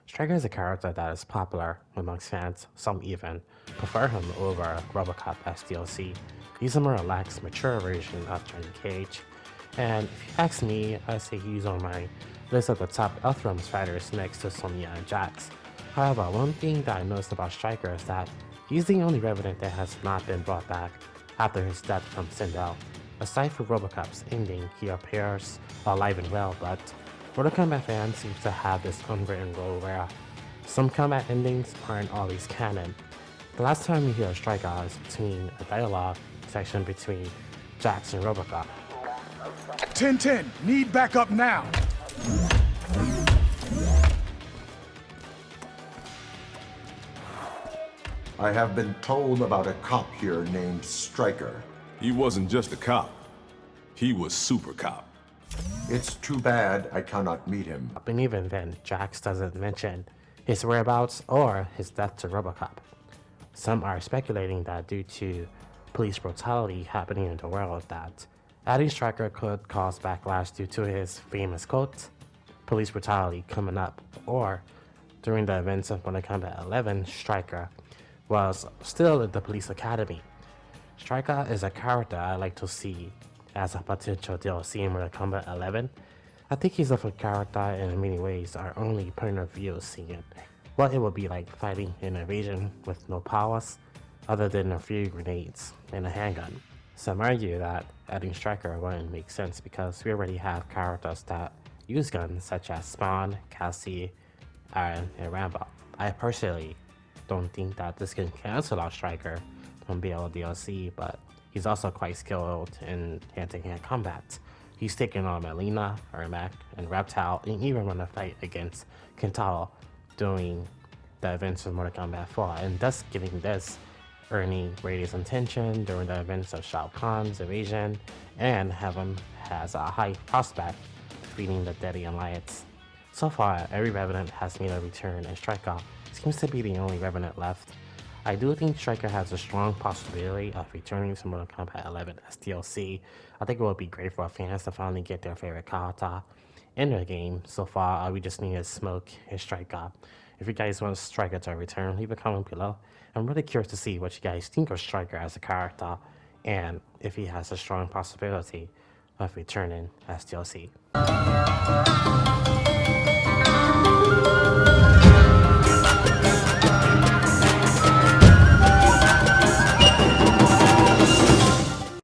Stryker is a character that is popular amongst fans, some even prefer him over Robocop as DLC. He's a more relaxed, mature version of Johnny Cage, and if you ask me, I say he's on my list of the top EARTHREALMS fighters next to Sonya and Jax. However, one thing that I noticed about Stryker is that he's the only Revenant that has not been brought back after his death from Sindel. Aside from Robocop's ending, he appears alive and well, but Mortal Kombat fans seem to have this unwritten rule where some combat endings aren't always canon. The last time you hear Stryker is between a dialogue section between Jax and Robocop. 10-10, need backup now! I have been told about a cop here named Stryker. He wasn't just a cop. He was super cop. It's too bad I cannot meet him. And even then, Jax doesn't mention his whereabouts or his death to Robocop. Some are speculating that due to police brutality happening in the world, that adding Stryker could cause backlash due to his famous quote, "Police brutality coming up," or during the events of Mortal Kombat 11, Stryker was still in the police academy. Stryker is a character I like to see as a potential DLC in Mortal Kombat 11. I think he's a fun character, and in many ways our only point of view seeing what it would be like fighting an invasion with no powers other than a few grenades and a handgun. Some argue that adding Stryker wouldn't make sense because we already have characters that use guns such as Spawn, Cassie, Arent, and Rambo. I personally don't think that this can cancel out Stryker from being a DLC, but he's also quite skilled in hand-to-hand combat. He's taken on Mileena, ermac, and reptile, and even won a fight against Kintaro during the events of Mortal Kombat 4, and thus giving this earning Raidens' attention during the events of Shao Kahn's invasion, and Heaven has a high prospect of defeating the Deadly Alliance. So far, every Revenant has made a return, and Stryker seems to be the only Revenant left. I do think Stryker has a strong possibility of returning to Mortal Kombat 11 as DLC. I think it would be great for fans to finally get their favorite character in their game. So far, all we just need is Smoke and Stryker. If you guys want Stryker to return, leave a comment below. I'm really curious to see what you guys think of Stryker as a character, and if he has a strong possibility of returning as DLC.